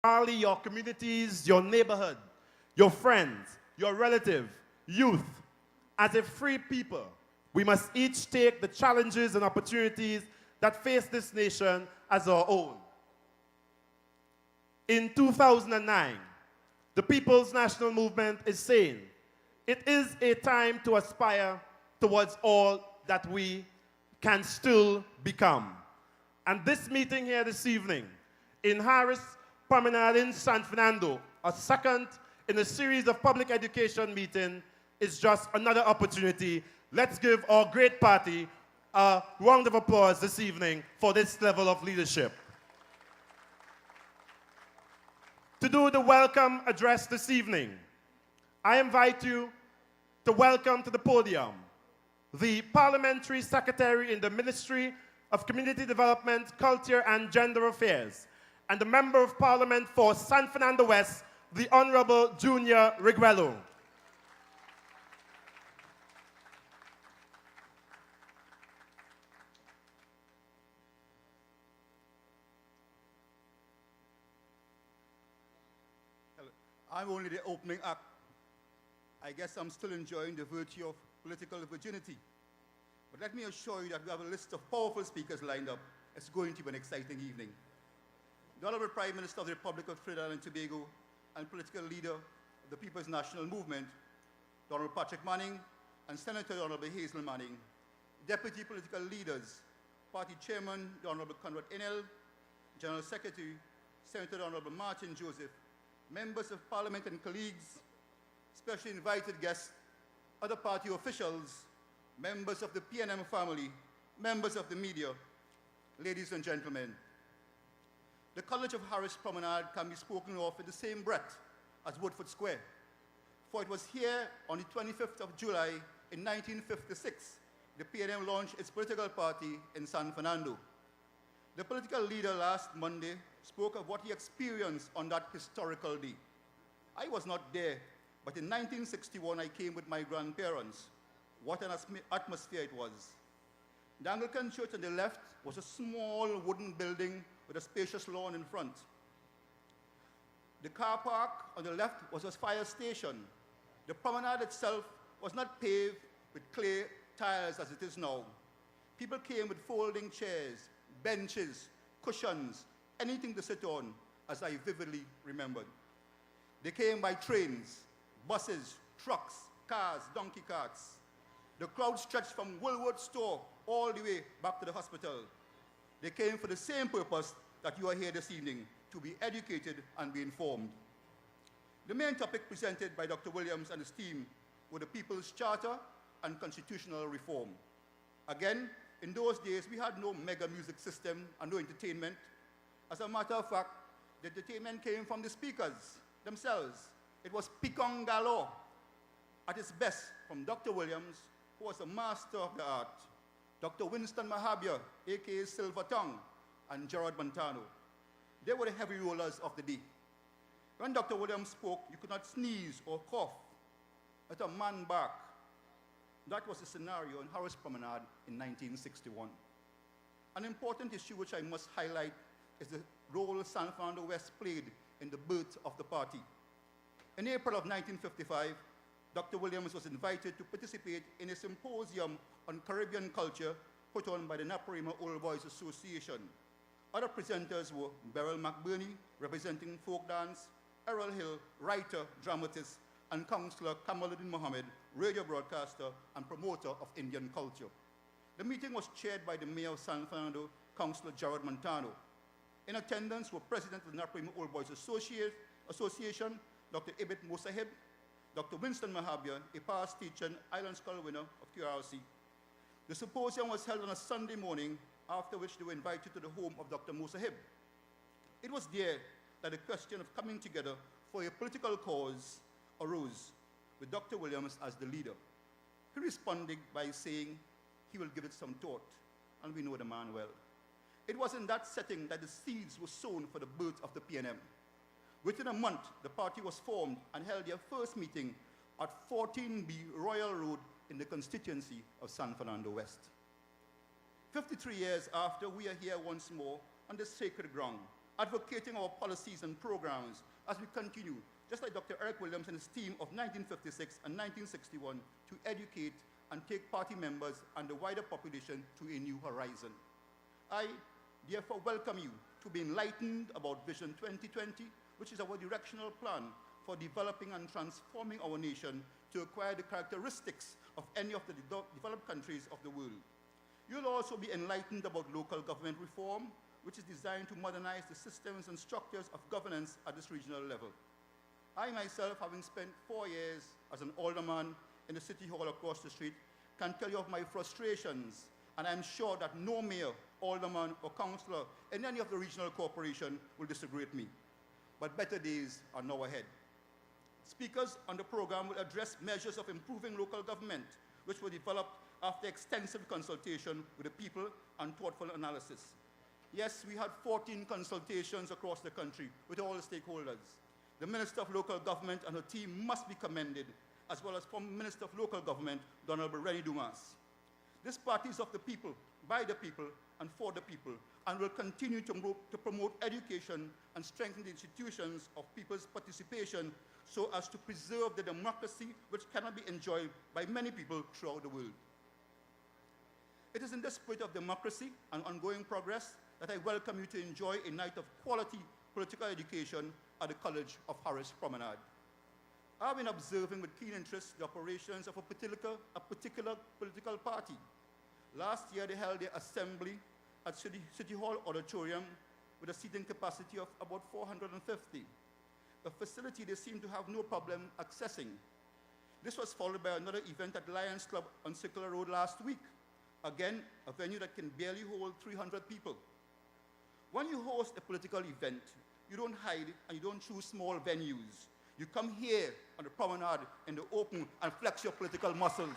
rally your communities, your neighborhood, your friends, your relative, youth. As a free people, we must each take the challenges and opportunities that face this nation as our own. In 2009, the People's National Movement is saying it is a time to aspire towards all that we can still become. And this meeting here this evening in Harris Promenade in San Fernando, a second in a series of public education meetings, is just another opportunity. Let's give our great party a round of applause this evening for this level of leadership. To do the welcome address this evening, I invite you to welcome to the podium the Parliamentary Secretary in the Ministry of Community Development, Culture and Gender Affairs, and the Member of Parliament for San Fernando West, the Honorable Junia Regrello. I'm only the opening act. I guess I'm still enjoying the virtue of political virginity. But let me assure you that we have a list of powerful speakers lined up. It's going to be an exciting evening. The Honorable Prime Minister of the Republic of Trinidad and Tobago and political leader of the People's National Movement, the Honorable Patrick Manning, and Senator the Honorable Hazel Manning, Deputy political leaders, Party Chairman, the Honorable Conrad Enel, General Secretary, Senator the Honorable Martin Joseph, members of Parliament and colleagues, specially invited guests, other party officials, members of the PNM family, members of the media, ladies and gentlemen. The College of Harris Promenade can be spoken of in the same breath as Woodford Square, for it was here on the 25th of July in 1956 the PNM launched its political party in San Fernando. The political leader last Monday spoke of what he experienced on that historical day. I was not there, but in 1961 I came with my grandparents. What an atmosphere it was. The Anglican church on the left was a small wooden building with a spacious lawn in front. The car park on the left was a fire station. The promenade itself was not paved with clay tiles as it is now. People came with folding chairs, benches, cushions, anything to sit on, as I vividly remembered. They came by trains, buses, trucks, cars, donkey carts. The crowd stretched from Woolworth store all the way back to the hospital. They came for the same purpose that you are here this evening, to be educated and be informed. The main topic presented by Dr. Williams and his team were the People's Charter and constitutional reform. Again, in those days, we had no mega music system and no entertainment. As a matter of fact, the entertainment came from the speakers themselves. It was picong galore at its best from Dr. Williams, who was a master of the art, Dr. Winston Mahabia, aka Silver Tongue, and Gerard Montano. They were the heavy rollers of the day. When Dr. Williams spoke, you could not sneeze or cough. Let a man bark. That was the scenario in Harris Promenade in 1961. An important issue which I must highlight is the role San Fernando West played in the birth of the party. In April of 1955, Dr. Williams was invited to participate in a symposium on Caribbean culture put on by the Naparima Old Boys Association. Other presenters were Beryl McBurney, representing folk dance, Errol Hill, writer, dramatist, and Councillor Kamaluddin Mohammed, radio broadcaster and promoter of Indian culture. The meeting was chaired by the Mayor of San Fernando, Councillor Gerard Montano. In attendance were President of the Naparima Old Boys Association, Dr. Ibit Musahib, Dr. Winston Mahabia, a past teacher and Island Scholar winner of QRC. The symposium was held on a Sunday morning, after which they were invited to the home of Dr. Musahib. It was there that the question of coming together for a political cause arose, with Dr. Williams as the leader. He responded by saying he will give it some thought, and we know the man well. It was in that setting that the seeds were sown for the birth of the PNM. Within a month, the party was formed and held their first meeting at 14B Royal Road in the constituency of San Fernando West. 53 years after, we are here once more on this sacred ground advocating our policies and programs as we continue, just like Dr. Eric Williams and his team of 1956 and 1961, to educate and take party members and the wider population to a new horizon. I therefore welcome you to be enlightened about Vision 2020, which is our directional plan for developing and transforming our nation to acquire the characteristics of any of the developed countries of the world. You'll also be enlightened about local government reform, which is designed to modernize the systems and structures of governance at this regional level. I myself, having spent 4 years as an alderman in the city hall across the street, can tell you of my frustrations, and I'm sure that no mayor, alderman, or councillor in any of the regional corporation will disagree with me. But better days are now ahead. Speakers on the program will address measures of improving local government, which were developed after extensive consultation with the people and thoughtful analysis. Yes, we had 14 consultations across the country with all the stakeholders. The Minister of Local Government and her team must be commended, as well as former Minister of Local Government, Honorable Rennie Dumas. This party is of the people, by the people, and for the people, and will continue to promote education and strengthen the institutions of people's participation so as to preserve the democracy which cannot be enjoyed by many people throughout the world. It is in the spirit of democracy and ongoing progress that I welcome you to enjoy a night of quality political education at the College of Harris Promenade. I've been observing with keen interest the operations of a particular political party. Last year, they held their assembly at City Hall Auditorium with a seating capacity of about 450, a facility they seem to have no problem accessing. This was followed by another event at Lions Club on Circular Road last week. Again, a venue that can barely hold 300 people. When you host a political event, you don't hide and you don't choose small venues. You come here on the promenade in the open and flex your political muscles,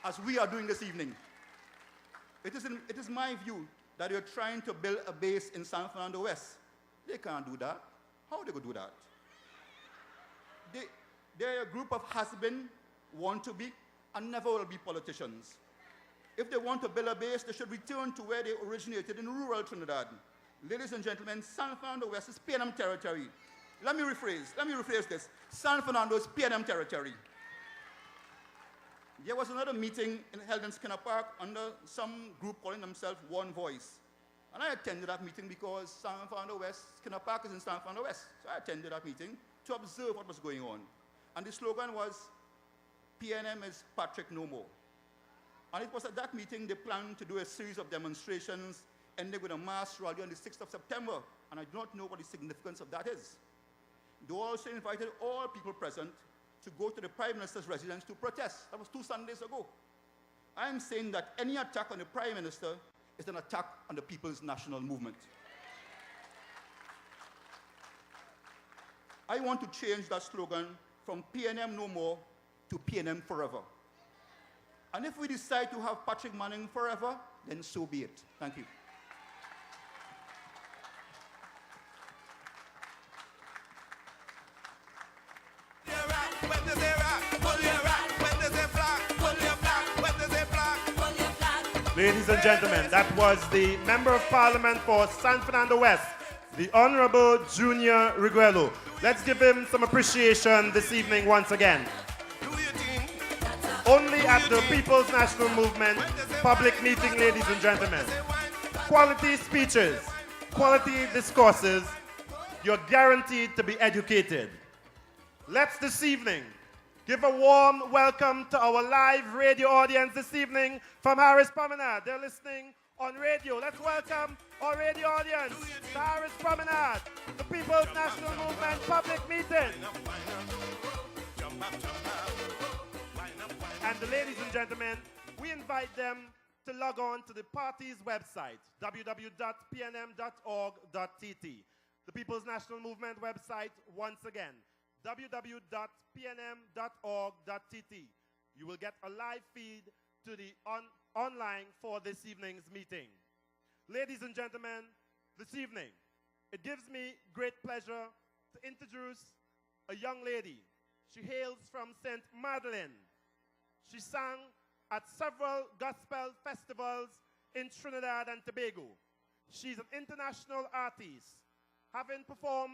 as we are doing this evening. It is my view that you're trying to build a base in San Fernando West. They can't do that. How are they going to do that? They're a group of has-been, want to be, and never will be politicians. If they want to build a base, they should return to where they originated in rural Trinidad. Ladies and gentlemen, San Fernando West is PNM territory. Let me rephrase this. San Fernando is PNM territory. There was another meeting held in Skinner Park under some group calling themselves One Voice. And I attended that meeting because San Fernando West, Skinner Park is in San Fernando West. So I attended that meeting to observe what was going on. And the slogan was, PNM is Patrick no more. And it was at that meeting they planned to do a series of demonstrations ending with a mass rally on the 6th of September. And I do not know what the significance of that is. They also invited all people present to go to the Prime Minister's residence to protest. That was 2 Sundays ago. I am saying that any attack on the Prime Minister is an attack on the People's National Movement. I want to change that slogan from PNM no more to PNM forever. And if we decide to have Patrick Manning forever, then so be it. Thank you. Ladies and gentlemen, that was the Member of Parliament for San Fernando West, the Honorable Junia Regrello. Let's give him some appreciation this evening once again. Only at the People's National Movement public meeting, ladies and gentlemen. Quality speeches, quality discourses, you're guaranteed to be educated. Let's this evening give a warm welcome to our live radio audience this evening from Harris Promenade. They're listening on radio. Let's welcome our radio audience to Harris Promenade, the People's National Movement public meeting. And the ladies and gentlemen, we invite them to log on to the party's website, www.pnm.org.tt. The People's National Movement website, once again, www.pnm.org.tt. You will get a live feed to the online for this evening's meeting. Ladies and gentlemen, this evening, it gives me great pleasure to introduce a young lady. She hails from St. Madeleine. She sang at several gospel festivals in Trinidad and Tobago. She's an international artist, having performed